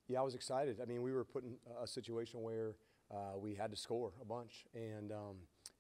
Yeah, I was excited. I mean, we were put in a situation where we had to score a bunch, and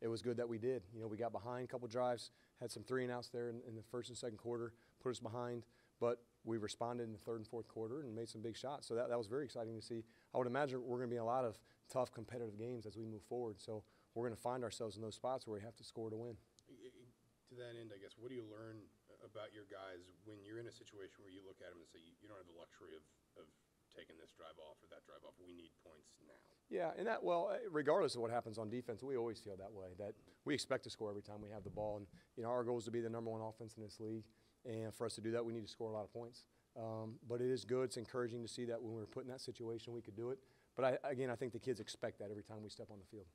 it was good that we did. You know, we got behind a couple drives, had some 3-and-outs there in the first and second quarter, put us behind, but we responded in the third and fourth quarter and made some big shots. So that was very exciting to see. I would imagine we're going to be in a lot of tough competitive games as we move forward. So we're going to find ourselves in those spots where we have to score to win. To that end, I guess, what do you learn about your guys when you're in a situation where you look at them and say, you don't have the luxury of taking this drive off or that drive off. We need points now. Yeah, and that, well, regardless of what happens on defense, we always feel that way, that we expect to score every time we have the ball. And, you know, our goal is to be the #1 offense in this league. And for us to do that, we need to score a lot of points. But it is good. It's encouraging to see that when we were put in that situation, we could do it. But, I think the kids expect that every time we step on the field.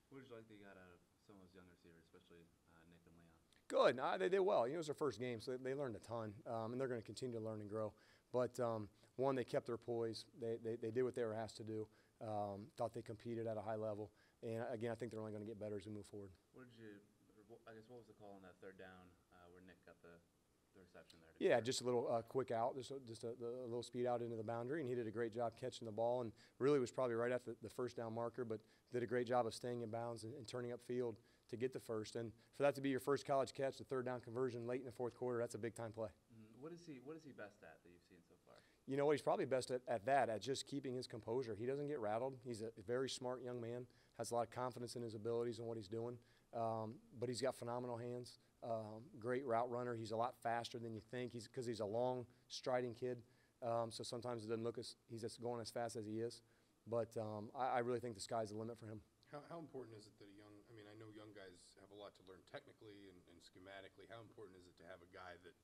What did you like that you got out of some of those young receivers, especially Nick and Leon? Good. They did well. You know, it was their first game, so they learned a ton, and they're going to continue to learn and grow. But, one, they kept their poise. They did what they were asked to do. Thought they competed at a high level. And, again, I think they're only going to get better as we move forward. What was the call on that third down where Nick got the reception there? Yeah, just a little quick out, just a little speed out into the boundary, and he did a great job catching the ball, and really was probably right at the first down marker, but did a great job of staying in bounds and turning upfield to get the first. And for that to be your first college catch, the third down conversion late in the fourth quarter, that's a big-time play. What is he best at that you've seen so far? You know what, he's probably best at just keeping his composure. He doesn't get rattled. He's a very smart young man, has a lot of confidence in his abilities and what he's doing, but he's got phenomenal hands. Great route runner. He's a lot faster than you think because he's a long, striding kid. So sometimes it doesn't look as he's just going as fast as he is. But I really think the sky's the limit for him. How important is it that I know young guys have a lot to learn technically and schematically. How important is it to have a guy that,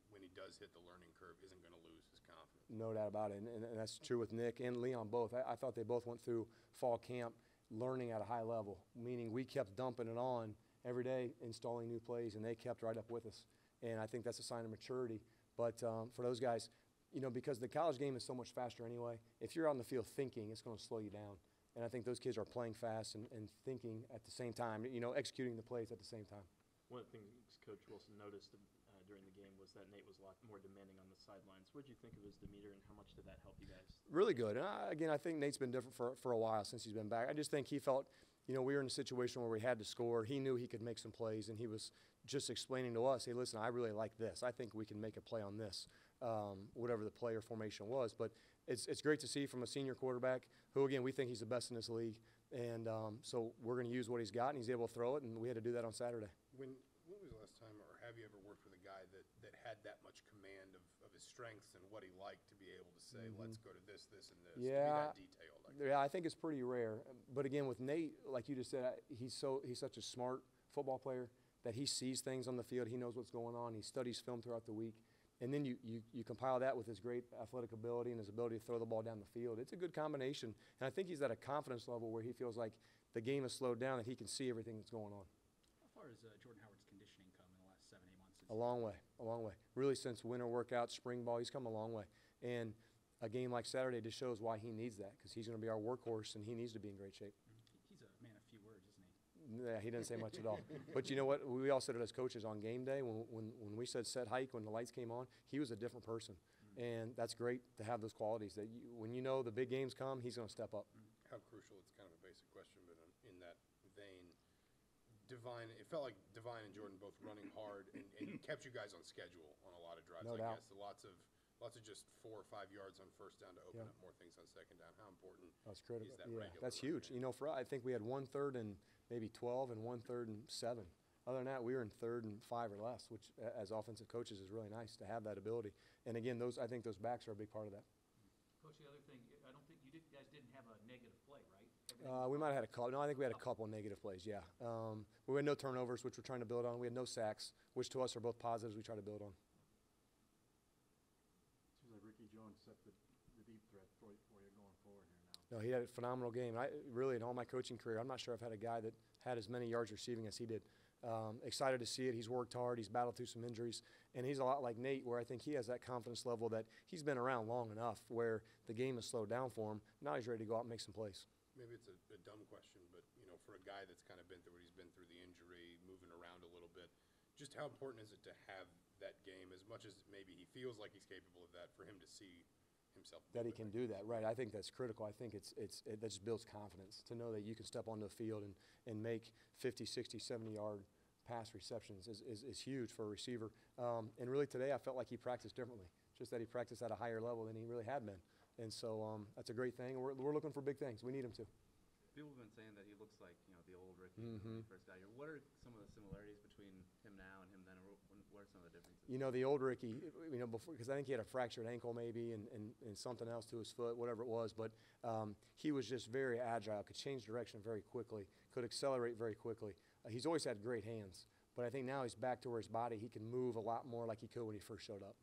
when he does hit the learning curve, isn't going to lose his confidence? No doubt about it, and that's true with Nick and Leon both. I thought they both went through fall camp learning at a high level, meaning we kept dumping it on every day, installing new plays, and they kept right up with us. And I think that's a sign of maturity. But for those guys, you know, because the college game is so much faster anyway, if you're out in the field thinking, it's going to slow you down. And I think those kids are playing fast and thinking at the same time, you know, executing the plays at the same time. One of the things Coach Wilson noticed during the game was that Nate was a lot more demanding on the sidelines. What did you think of his demeanor, and how much did that help you guys? Really good. And again, I think Nate's been different for a while since he's been back. I just think he felt, you know, we were in a situation where we had to score. He knew he could make some plays, and he was just explaining to us, hey, listen, I really like this. I think we can make a play on this, whatever the play or formation was. But it's great to see from a senior quarterback who, again, we think he's the best in this league. And so we're going to use what he's got, and he's able to throw it, and we had to do that on Saturday. When was the last time, or have you ever worked with a guy that had that much command of his strengths and what he liked to be able to say, let's go to this, and this, yeah, to be that detailed? Like yeah, I think it's pretty rare. But again, with Nate, like you just said, he's such a smart football player that he sees things on the field. He knows what's going on. He studies film throughout the week. And then you compile that with his great athletic ability and his ability to throw the ball down the field. It's a good combination. And I think he's at a confidence level where he feels like the game is slowed down and he can see everything that's going on. How far has Jordan Howard's conditioning come in the last 7-8 months? A long way, a long way. Really, since winter workouts, spring ball, he's come a long way. And a game like Saturday just shows why he needs that, because he's going to be our workhorse and he needs to be in great shape. He's a man of few words, isn't he? Yeah, he doesn't say much at all. But you know what? We all said it as coaches on game day. When we said set hike, when the lights came on, he was a different person. And that's great to have those qualities. That when you know the big games come, he's going to step up. How crucial, it's kind of a basic question, but in that vein, it felt like Divine and Jordan both running hard and kept you guys on schedule on a lot of drives. No doubt. Guess lots of just 4 or 5 yards on first down to open up more things on second down. How important that's critical. Is that yeah, regular that's huge. You know, I think we had 1 3rd and maybe 12 and 1 3rd and 7. Other than that, we were in 3rd and 5 or less, which as offensive coaches is really nice to have that ability. And again, I think those backs are a big part of that. Coach, the other thing, I don't think you guys didn't have a negative play, right? We might have had a couple. No, I think we had a couple negative plays, yeah. We had no turnovers, which we're trying to build on. We had no sacks, which to us are both positives we try to build on. Seems like Ricky Jones set the deep threat for you going forward here now. No, he had a phenomenal game. Really, in all my coaching career, I'm not sure I've had a guy that had as many yards receiving as he did. Excited to see it. He's worked hard. He's battled through some injuries. And he's a lot like Nate, where I think he has that confidence level that he's been around long enough where the game has slowed down for him. Now he's ready to go out and make some plays. Maybe it's a dumb question, but, you know, for a guy that's kind of been through what he's been through, the injury, moving around a little bit, just how important is it to have that game, as much as maybe he feels like he's capable of that, for him to see himself. to that he it, can right? do that, right. I think that's critical. I think that just builds confidence to know that you can step onto the field and make 50, 60, 70-yard pass receptions is huge for a receiver. And really today I felt like he practiced differently, just that he practiced at a higher level than he really had been. And so that's a great thing. We're looking for big things. We need him to. People have been saying that he looks like, the old Ricky when he first got here. What are some of the similarities between him now and him then? Or what are some of the differences? The old Ricky, before, because I think he had a fractured ankle maybe and something else to his foot, whatever it was, but he was just very agile, could change direction very quickly, could accelerate very quickly. He's always had great hands, but I think now he's back to where his body, he can move a lot more like he could when he first showed up.